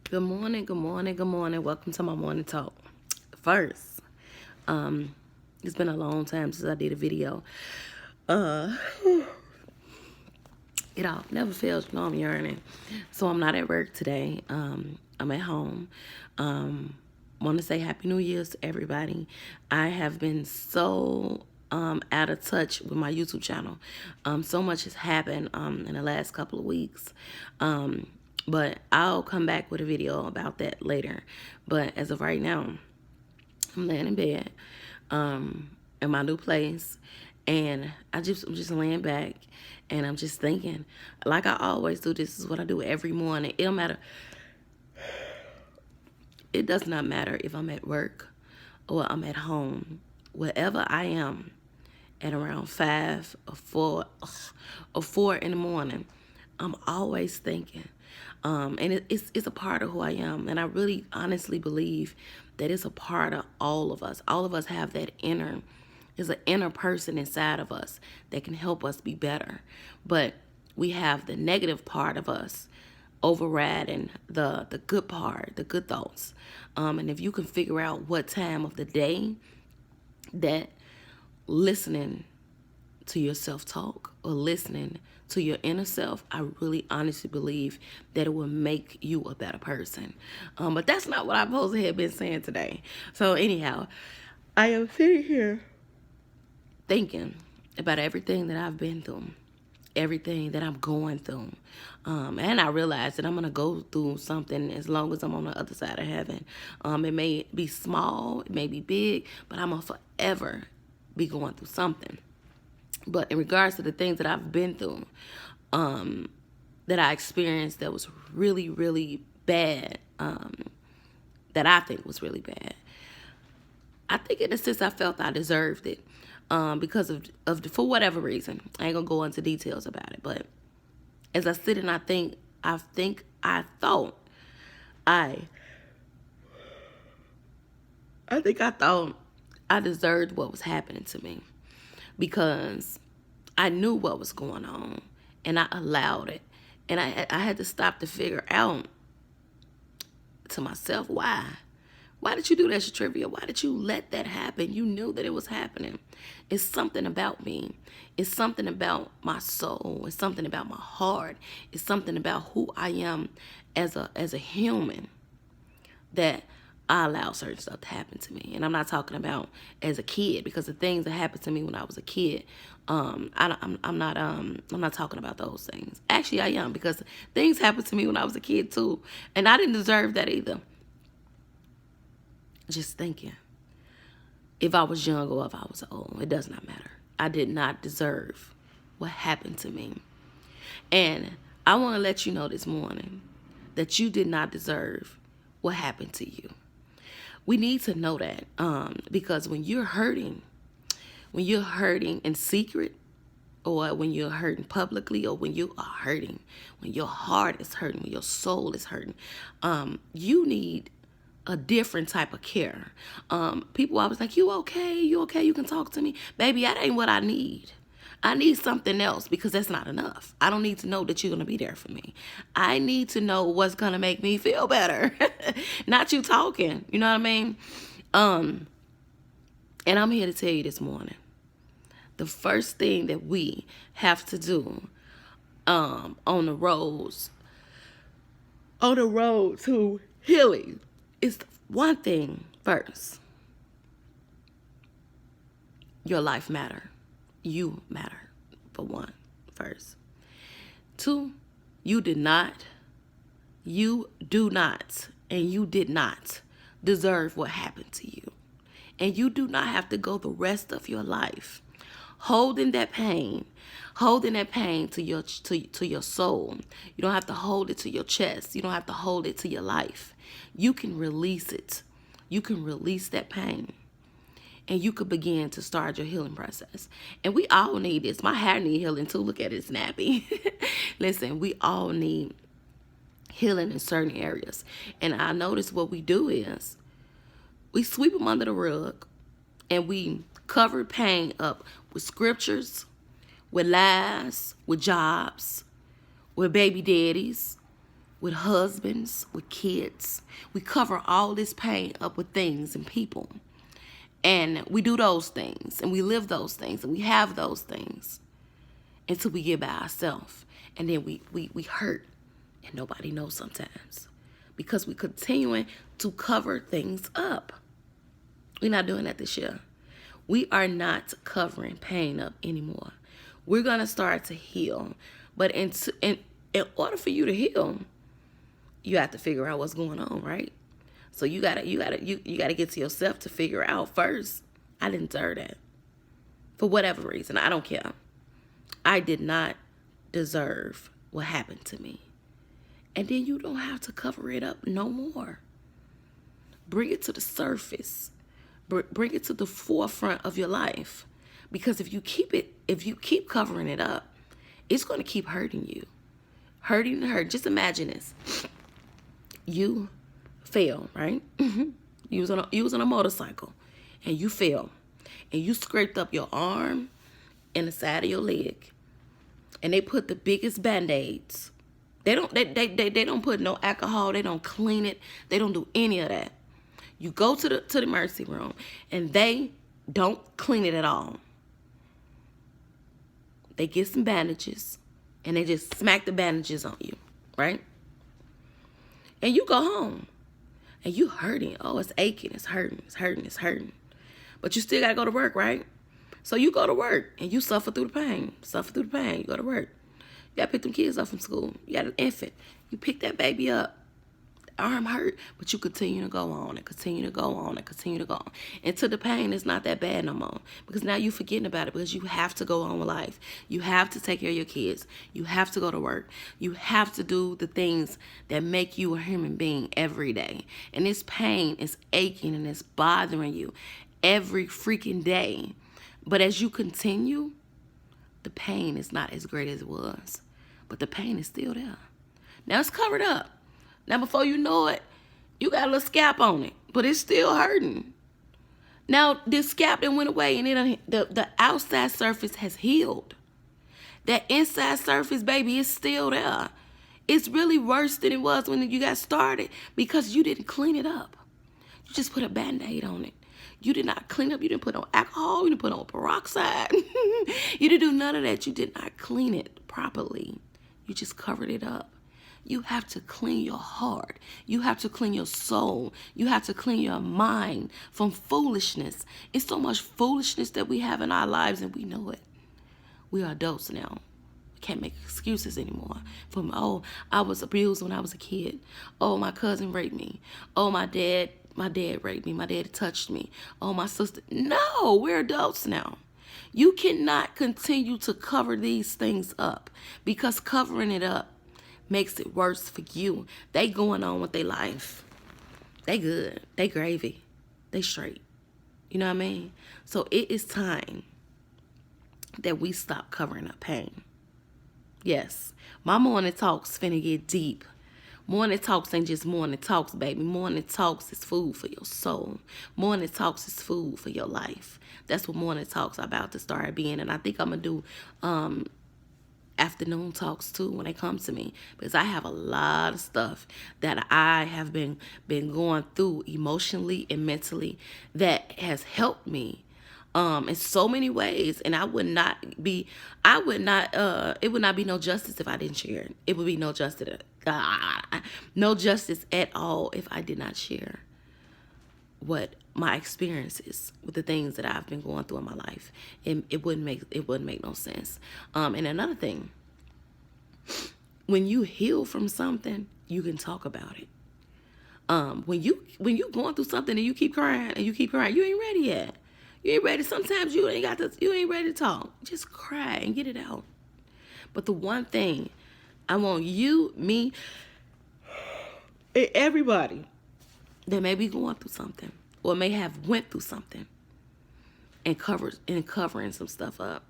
Good morning, good morning, good morning. Welcome to my morning talk. First, it's been a long time since I did a video. Uh, it all never fails, I'm yearning. So I'm not at work today. I'm at home. Want to say Happy New Year's to everybody. I have been so out of touch with my YouTube channel. So much has happened in the last couple of weeks. But I'll come back with a video about that later. But as of right now, I'm laying in bed in my new place, and I'm just laying back, and I'm just thinking, like I always do. This is what I do every morning. It don't matter. It does not matter if I'm at work or I'm at home. Wherever I am, at around 5 or 4 in the morning, I'm always thinking. And it's a part of who I am. And I really honestly believe that it's a part of all of us. All of us have that there's an inner person inside of us that can help us be better. But we have the negative part of us overriding the good part, the good thoughts. And if you can figure out what time of the day that listening to your self-talk or listening to your inner self, I really honestly believe that it will make you a better person. But that's not what I'm supposed to have been saying today. So anyhow, I am sitting here thinking about everything that I've been through, everything that I'm going through. And I realize that I'm going to go through something as long as I'm on the other side of heaven. It may be small, it may be big, but I'm going to forever be going through something. But in regards to the things that I've been through, that I experienced that was really, really bad, that I think was really bad, I think in a sense I felt I deserved it because for whatever reason. I ain't going to go into details about it. But as I sit and I thought I deserved what was happening to me, because I knew what was going on and I allowed it. And I had to stop to figure out to myself, why? Why did you do that, Shatrivia? Why did you let that happen? You knew that it was happening. It's something about me. It's something about my soul. It's something about my heart. It's something about who I am as a human that I allow certain stuff to happen to me. And I'm not talking about as a kid, because the things that happened to me when I was a kid, I'm not talking about those things. Actually, I am, because things happened to me when I was a kid too, and I didn't deserve that either. Just thinking, if I was young or if I was old, it does not matter. I did not deserve what happened to me. And I want to let you know this morning that you did not deserve what happened to you. We need to know that, because when you're hurting in secret, or when you're hurting publicly, or when you are hurting, when your heart is hurting, when your soul is hurting, you need a different type of care. People always like, you okay? You okay? You can talk to me. Baby, that ain't what I need. I need something else, because that's not enough. I don't need to know that you're going to be there for me. I need to know what's going to make me feel better. Not you talking. You know what I mean? And I'm here to tell you this morning, the first thing that we have to do on the road to healing is one thing first. Your life matter. You matter, for one, first. 2, you do not, and you did not deserve what happened to you. And you do not have to go the rest of your life holding that pain to your soul. You don't have to hold it to your chest. You don't have to hold it to your life. You can release it. You can release that pain, and you could begin to start your healing process. And we all need this. My hair need healing too. Look at it, snappy. Listen, we all need healing in certain areas. And I notice what we do is we sweep them under the rug, and we cover pain up with scriptures, with lies, with jobs, with baby daddies, with husbands, with kids. We cover all this pain up with things and people. And we do those things, and we live those things, and we have those things until we get by ourselves. And then we hurt, and nobody knows sometimes because we're continuing to cover things up. We're not doing that this year. We are not covering pain up anymore. We're going to start to heal. But in order for you to heal, you have to figure out what's going on, right? So you gotta get to yourself to figure out first. I didn't deserve that. For whatever reason, I don't care. I did not deserve what happened to me. And then you don't have to cover it up no more. Bring it to the surface. Bring it to the forefront of your life. Because if you keep covering it up, it's going to keep hurting you. Hurting and hurt. Just imagine this. You fell, right? You was on a motorcycle and you fell. And you scraped up your arm and the side of your leg. And they put the biggest Band-Aids. They don't put no alcohol, they don't clean it, they don't do any of that. You go to the emergency room and they don't clean it at all. They get some bandages and they just smack the bandages on you, right? And you go home and you hurting. Oh, it's aching, it's hurting, it's hurting, it's hurting. But you still gotta go to work, right? So you go to work and you suffer through the pain. You go to work. You gotta pick them kids up from school. You got an infant. You pick that baby up. The arm hurt, but you continue to go on and continue to go on and continue to go on until the pain is not that bad no more. Because now you're forgetting about it because you have to go on with life. You have to take care of your kids. You have to go to work. You have to do the things that make you a human being every day. And this pain is aching and it's bothering you every freaking day. But as you continue, the pain is not as great as it was. But the pain is still there. Now it's covered up. Now before you know it, you got a little scalp on it. But it's still hurting. Now this scalp that went away and the outside surface has healed. That inside surface, baby, is still there. It's really worse than it was when you got started because you didn't clean it up. You just put a Band-Aid on it. You did not clean up. You didn't put on alcohol. You didn't put on peroxide. You didn't do none of that. You did not clean it properly. You just covered it up. You have to clean your heart. You have to clean your soul. You have to clean your mind from foolishness. It's so much foolishness that we have in our lives and we know it. We are adults now. We can't make excuses anymore. From, oh, I was abused when I was a kid. Oh, my cousin raped me. Oh, my dad raped me. My dad touched me. Oh, my sister. No, we're adults now. You cannot continue to cover these things up because covering it up makes it worse for you. They going on with their life. They good. They gravy. They straight. You know what I mean? So it is time that we stop covering up pain. Yes, my morning talks finna get deep. Morning talks ain't just morning talks, baby. Morning talks is food for your soul. Morning talks is food for your life. That's what morning talks are about to start being. And I think I'm going to do afternoon talks too when they come to me. Because I have a lot of stuff that I have been going through emotionally and mentally that has helped me in so many ways. And it would not be no justice if I didn't share it. It would be no justice. No justice at all if I did not share what my experiences with the things that I've been going through in my life. It wouldn't make no sense. And another thing, when you heal from something, you can talk about it. When you going through something and you keep crying, you ain't ready yet. You ain't ready. Sometimes you ain't ready to talk. Just cry and get it out. But the one thing I want you, me, and everybody that may be going through something or may have went through something and covering some stuff up.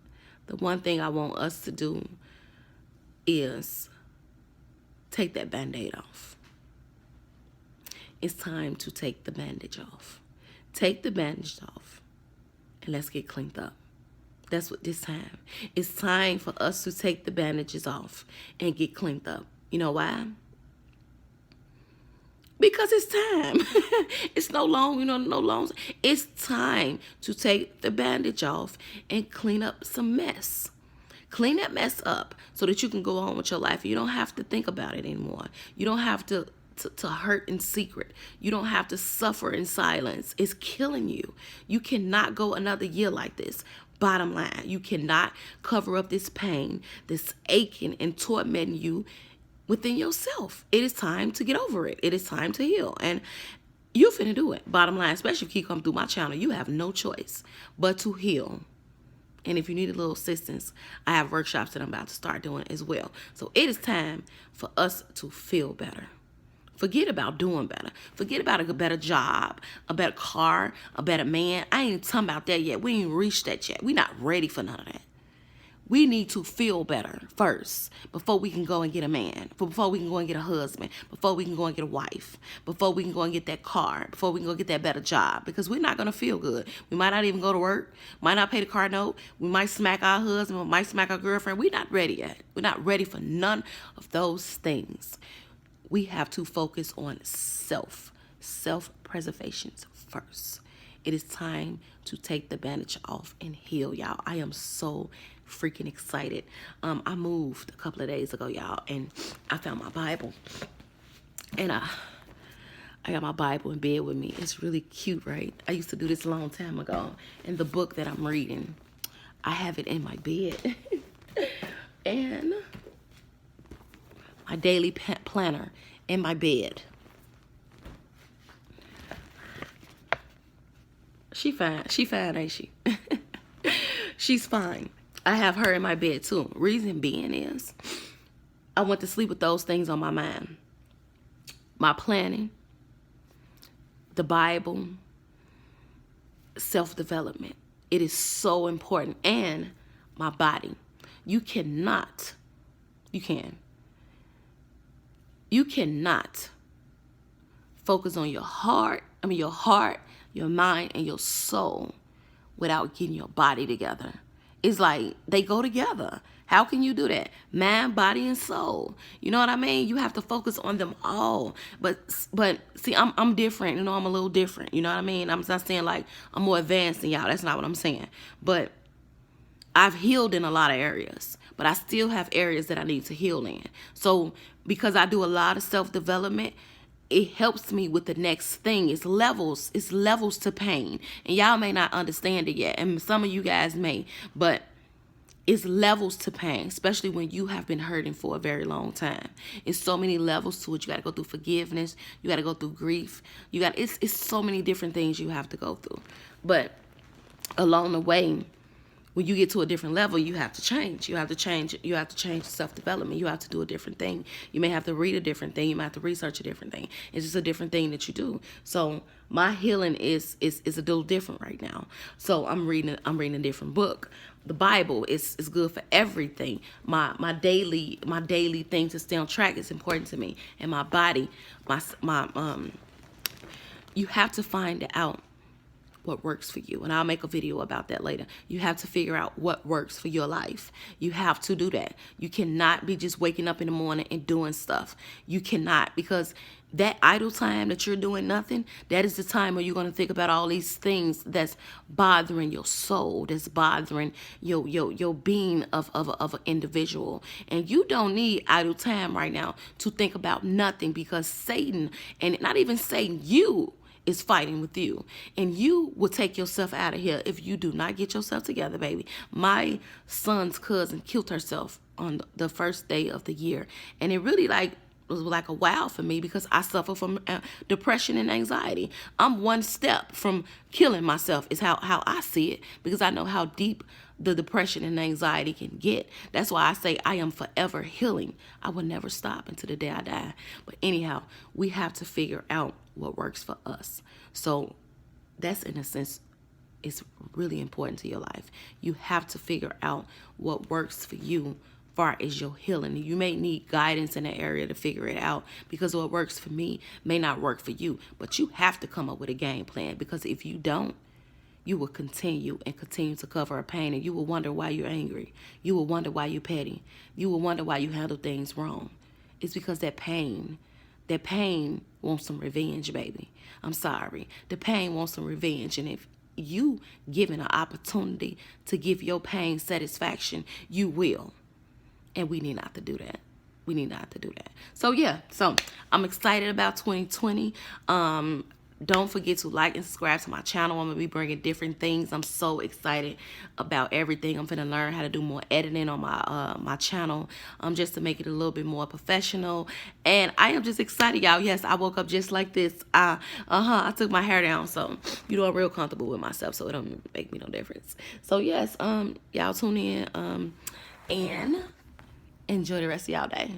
The one thing I want us to do is take that Band-Aid off. It's time to take the bandage off. Take the bandage off and let's get cleaned up. That's what this time. It's time for us to take the bandages off and get cleaned up. You know why? Because it's time. It's no long, no loans. It's time to take the bandage off and clean up some mess. Clean that mess up so that you can go on with your life. You don't have to think about it anymore. You don't have to hurt in secret. You don't have to suffer in silence. It's killing you. You cannot go another year like this. Bottom line, you cannot cover up this pain, this aching and tormenting you within yourself. It is time to get over it. It is time to heal. And you finna do it. Bottom line, especially if you come through my channel, you have no choice but to heal. And if you need a little assistance, I have workshops that I'm about to start doing as well. So it is time for us to feel better. Forget about doing better. Forget about a better job, a better car, a better man. I ain't even talking about that yet. We ain't reached that yet. We're not ready for none of that. We need to feel better first before we can go and get a man, before we can go and get a husband, before we can go and get a wife, before we can go and get that car, before we can go get that better job, because we're not going to feel good. We might not even go to work, might not pay the car note, we might smack our husband, we might smack our girlfriend. We're not ready yet. We're not ready for none of those things. We have to focus on self-preservation first. It is time to take the bandage off and heal, y'all. I am so freaking excited. I moved a couple of days ago, y'all, and I found my Bible. And I got my Bible in bed with me. It's really cute, right? I used to do this a long time ago. And the book that I'm reading, I have it in my bed. And my daily planner in my bed. She fine, ain't she? She's fine. I have her in my bed too. Reason being is, I went to sleep with those things on my mind. My planning, the Bible, self-development. It is so important. And my body. You cannot focus on your heart, your mind, and your soul without getting your body together. It's like they go together. How can you do that? Mind, body, and soul. You know what I mean? You have to focus on them all. But see, I'm different. I'm a little different. You know what I mean? I'm not saying like I'm more advanced than y'all. That's not what I'm saying. But I've healed in a lot of areas, but I still have areas that I need to heal in. So because I do a lot of self-development, it helps me with the next thing. It's levels to pain. And y'all may not understand it yet, and some of you guys may, but it's levels to pain, especially when you have been hurting for a very long time. It's so many levels to it. You got to go through forgiveness. You got to go through grief. It's so many different things you have to go through. But along the way, when you get to a different level, you have to change. You have to change self-development. You have to do a different thing. You may have to read a different thing. You might have to research a different thing. It's just a different thing that you do. So my healing is a little different right now. So I'm reading a different book. The Bible is good for everything. My daily thing to stay on track is important to me. And my body, you have to find out what works for you. And I'll make a video about that later. You have to figure out what works for your life. You have to do that. You cannot be just waking up in the morning and doing stuff. You cannot, because that idle time that you're doing nothing, that is the time where you're going to think about all these things that's bothering your soul, that's bothering your being of an individual. And you don't need idle time right now to think about nothing, because Satan, and not even Satan, you is fighting with you, and you will take yourself out of here if you do not get yourself together, baby. My son's cousin killed herself on the first day of the year, and it really was like a wow for me, because I suffer from depression and anxiety. I'm one step from killing myself, is how I see it, because I know how deep the depression and anxiety can get. That's why I say I am forever healing. I will never stop until the day I die. But anyhow, we have to figure out what works for us. So that's, in a sense, it's really important to your life. You have to figure out what works for you far as your healing. You may need guidance in an area to figure it out, because what works for me may not work for you. But you have to come up with a game plan, because if you don't, you will continue to cover a pain, and you will wonder why you're angry. You will wonder why you're petty. You will wonder why you handle things wrong. It's because that pain That pain wants some revenge, baby. I'm sorry. The pain wants some revenge. And if you given an opportunity to give your pain satisfaction, you will. And we need not to do that. We need not to do that. So yeah, so I'm excited about 2020. Don't forget to like and subscribe to my channel. I'm gonna be bringing different things. I'm so excited about everything. I'm gonna learn how to do more editing on my channel, just to make it a little bit more professional. And I am just excited, y'all. Yes, I woke up just like this. I took my hair down, so you know I'm real comfortable with myself, so it don't make me no difference. So yes, y'all tune in, and enjoy the rest of y'all day.